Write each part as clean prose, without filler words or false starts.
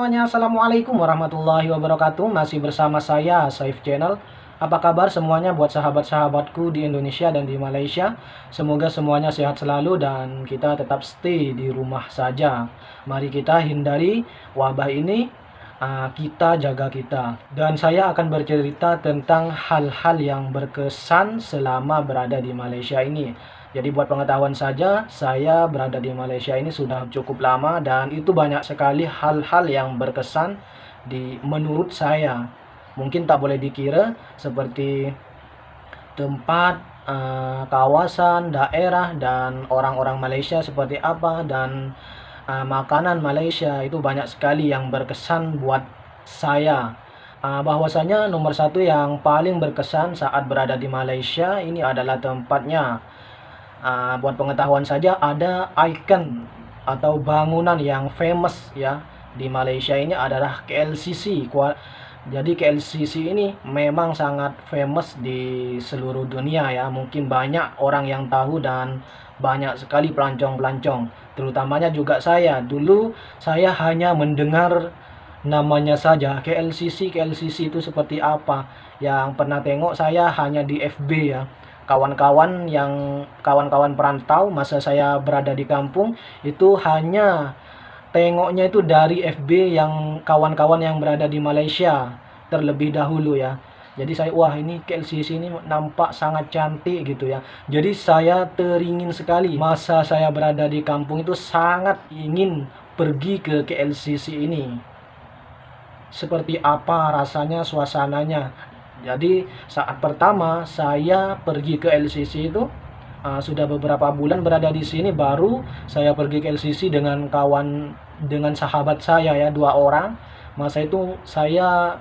semuanya, Assalamualaikum warahmatullahi wabarakatuh. Masih bersama saya, Saif Channel. Apa kabar semuanya buat sahabat-sahabatku di Indonesia dan di Malaysia? Semoga semuanya sehat selalu dan kita tetap stay di rumah saja. Mari kita hindari wabah ini, kita jaga kita. Dan saya akan bercerita tentang hal-hal yang berkesan selama berada di Malaysia ini. Jadi buat pengetahuan saja, saya berada di Malaysia ini sudah cukup lama dan itu banyak sekali hal-hal yang berkesan menurut saya. Mungkin tak boleh dikira seperti tempat, kawasan, daerah dan orang-orang Malaysia seperti apa dan makanan Malaysia itu banyak sekali yang berkesan buat saya. Bahwasanya nomor satu yang paling berkesan saat berada di Malaysia ini adalah tempatnya. Buat pengetahuan saja, ada ikon atau bangunan yang famous ya di Malaysia ini adalah KLCC. Jadi KLCC ini memang sangat famous di seluruh dunia ya. Mungkin banyak orang yang tahu dan banyak sekali pelancong-pelancong. Terutamanya juga saya. Dulu saya hanya mendengar namanya saja KLCC itu seperti apa. Yang pernah tengok saya hanya di FB ya. Kawan-kawan perantau masa saya berada di kampung itu hanya tengoknya itu dari FB yang kawan-kawan yang berada di Malaysia terlebih dahulu ya. Jadi saya, wah ini KLCC ini nampak sangat cantik gitu ya. Jadi saya teringin sekali masa saya berada di kampung itu sangat ingin pergi ke KLCC ini. Seperti apa rasanya, suasananya. Jadi saat pertama saya pergi ke LCC itu, sudah beberapa bulan berada di sini baru saya pergi ke LCC dengan sahabat saya ya, 2 orang. Masa itu saya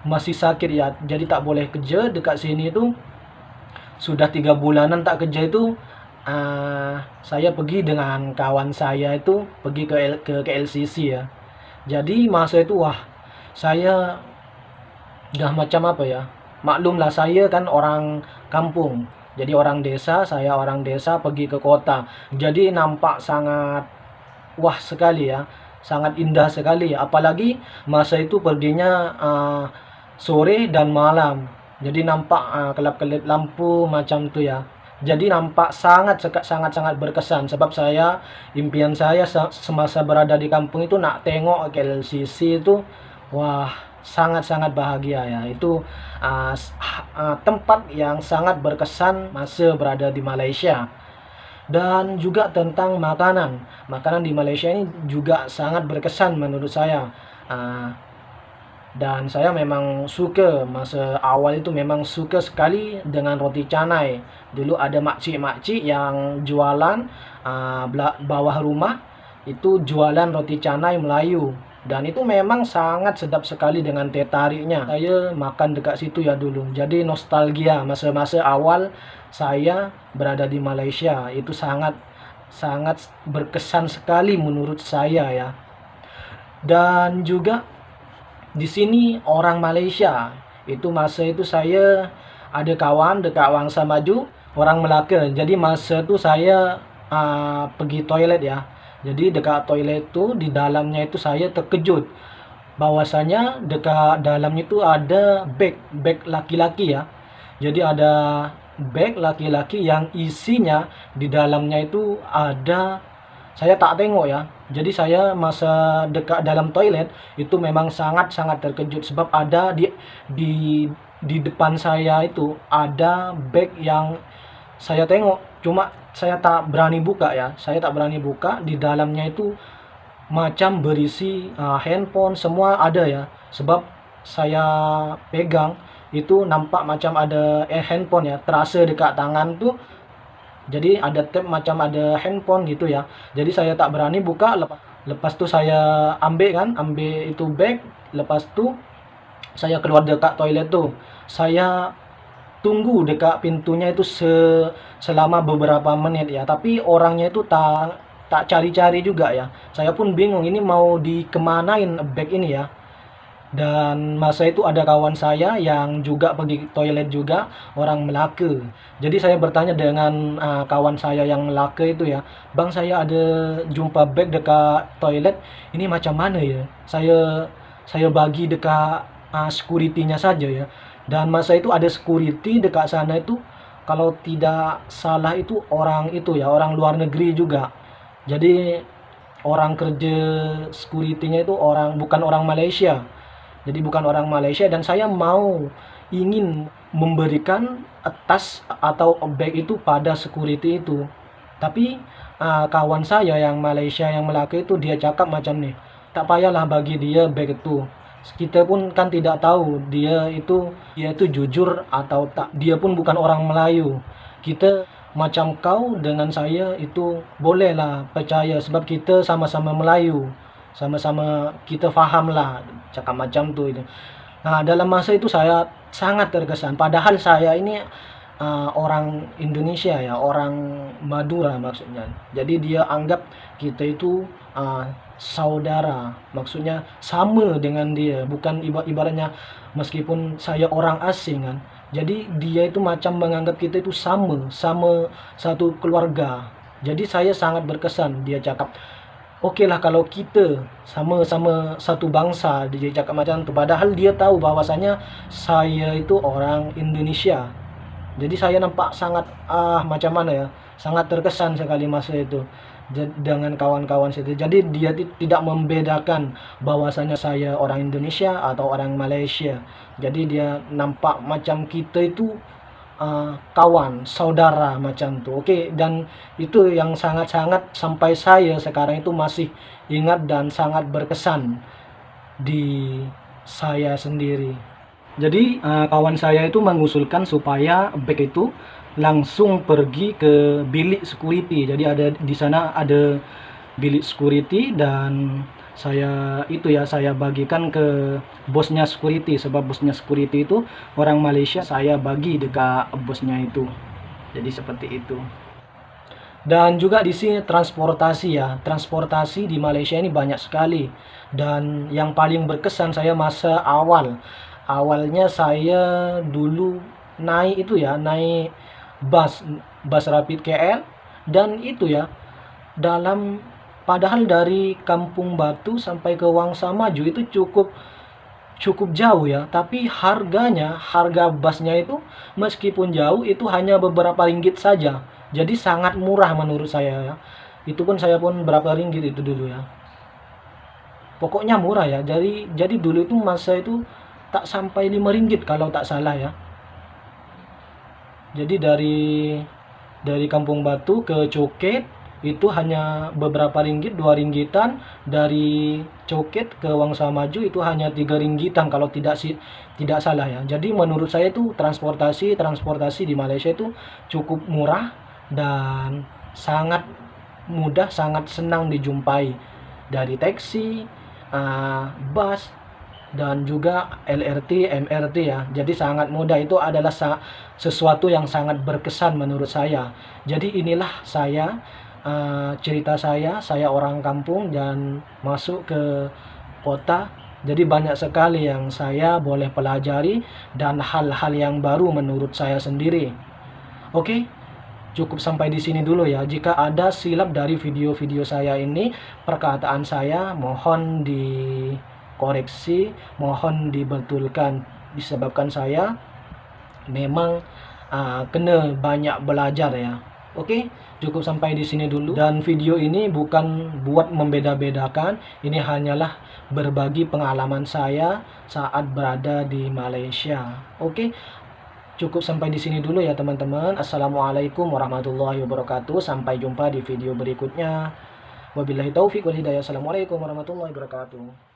masih sakit ya, jadi tak boleh kerja dekat sini itu. Sudah 3 bulanan tak kerja itu, saya pergi dengan kawan saya itu pergi ke LCC ya. Jadi masa itu wah, saya udah macam apa ya, maklumlah saya kan orang kampung, jadi orang desa, saya orang desa pergi ke kota, jadi nampak sangat wah sekali ya, sangat indah sekali, apalagi masa itu perginya sore dan malam, jadi nampak kelap-kelip lampu macam tu ya. Jadi nampak sangat berkesan sebab impian saya semasa berada di kampung itu nak tengok KLCC itu. Wah, sangat bahagia ya. Itu tempat yang sangat berkesan masa berada di Malaysia. Dan juga tentang makanan. Makanan di Malaysia ini juga sangat berkesan menurut saya. Dan saya memang suka, masa awal itu memang suka sekali dengan roti canai. Dulu ada makcik-makcik yang jualan bawah rumah, itu jualan roti canai Melayu. Dan itu memang sangat sedap sekali dengan teh tariknya. Saya makan dekat situ ya dulu. Jadi nostalgia masa-masa awal saya berada di Malaysia. Itu sangat berkesan sekali menurut saya ya. Dan juga di sini orang Malaysia. Itu masa itu saya ada kawan dekat Wangsa Maju, orang Melaka. Jadi masa itu saya pergi toilet ya. Jadi dekat toilet itu, di dalamnya itu saya terkejut bahwasanya dekat dalamnya itu ada bag laki-laki ya. Jadi ada bag laki-laki yang isinya di dalamnya itu ada, saya tak tengok ya. Jadi saya masa dekat dalam toilet itu memang sangat terkejut sebab ada di depan saya itu ada bag yang saya tengok, cuma saya tak berani buka ya. Saya tak berani buka, di dalamnya itu macam berisi handphone semua ada ya. Sebab saya pegang itu nampak macam ada handphone ya, terasa dekat tangan tuh. Jadi ada tape macam ada handphone gitu ya. Jadi saya tak berani buka. Lepas tu saya ambil itu bag. Lepas tu saya keluar dekat toilet tu. Saya tunggu dekat pintunya itu selama beberapa menit ya. Tapi orangnya itu tak cari-cari juga ya. Saya pun bingung ini mau dikemanain bag ini ya. Dan masa itu ada kawan saya yang juga pergi toilet juga, orang Melaka. Jadi saya bertanya dengan kawan saya yang Melaka itu ya, "Bang, saya ada jumpa bag dekat toilet, ini macam mana ya? Saya bagi dekat security-nya saja ya." Dan masa itu ada security dekat sana itu, kalau tidak salah itu orang itu ya, orang luar negeri juga. Jadi orang kerja security-nya itu bukan orang Malaysia. Jadi bukan orang Malaysia, dan saya ingin memberikan tas atau bag itu pada security itu. Tapi kawan saya yang Malaysia yang Melaka itu dia cakap macam nih, "Tak payahlah bagi dia bag itu. Kita pun kan tidak tahu dia itu jujur atau tak. Dia pun bukan orang Melayu. Kita macam kau dengan saya itu bolehlah percaya sebab kita sama-sama Melayu. Sama-sama kita faham lah," cakap macam tuh itu. Nah, dalam masa itu saya sangat terkesan. Padahal saya ini orang Indonesia ya, orang Madura maksudnya. Jadi dia anggap kita itu saudara, maksudnya sama dengan dia. Bukan ibaratnya meskipun saya orang asing kan. Jadi dia itu macam menganggap kita itu sama satu keluarga. Jadi saya sangat berkesan dia cakap, "Oke lah kalau kita sama-sama satu bangsa," dia cakap macam itu. Padahal dia tahu bahwasanya saya itu orang Indonesia. Jadi saya nampak sangat macam mana ya, sangat terkesan sekali masa itu dengan kawan-kawan situ. Jadi dia tidak membedakan bahwasanya saya orang Indonesia atau orang Malaysia. Jadi dia nampak macam kita itu kawan, saudara macam tuh. Oke, dan itu yang sangat-sangat sampai saya sekarang itu masih ingat dan sangat berkesan di saya sendiri. Jadi kawan saya itu mengusulkan supaya bag itu langsung pergi ke bilik security. Jadi di sana ada bilik security, dan saya bagikan ke bosnya security, sebab bosnya security itu orang Malaysia, saya bagi dekat bosnya itu. Jadi seperti itu. Dan juga di sini transportasi ya, transportasi di Malaysia ini banyak sekali. Dan yang paling berkesan saya masa awalnya saya dulu naik bus rapid KL. Dan itu ya, padahal dari Kampung Batu sampai ke Wangsa Maju itu cukup jauh ya, tapi harga busnya itu meskipun jauh itu hanya beberapa ringgit saja. Jadi sangat murah menurut saya ya. Itu pun saya pun berapa ringgit itu dulu ya. Pokoknya murah ya. Jadi dulu itu masa itu tak sampai 5 ringgit kalau tak salah ya. Jadi dari Kampung Batu ke Coket itu hanya beberapa ringgit, 2 ringgitan. Dari Coket ke Wangsa Maju itu hanya 3 ringgitan kalau tidak salah ya. Jadi menurut saya itu transportasi di Malaysia itu cukup murah dan sangat mudah, sangat senang dijumpai. Dari taksi, bus, dan juga LRT, MRT ya. Jadi sangat mudah. Itu adalah sesuatu yang sangat berkesan menurut saya. Jadi inilah cerita saya orang kampung dan masuk ke kota. Jadi banyak sekali yang saya boleh pelajari dan hal-hal yang baru menurut saya sendiri. Oke, cukup sampai di sini dulu ya. Jika ada silap dari video-video saya ini, perkataan saya mohon dikoreksi, mohon dibetulkan, disebabkan saya memang kena banyak belajar ya. Oke, cukup sampai di sini dulu. Dan video ini bukan buat membeda-bedakan, ini hanyalah berbagi pengalaman saya saat berada di Malaysia. Oke, cukup sampai di sini dulu ya teman-teman. Assalamualaikum warahmatullahi wabarakatuh. Sampai jumpa di video berikutnya. Wabillahi taufik wal hidayah. Assalamualaikum warahmatullahi wabarakatuh.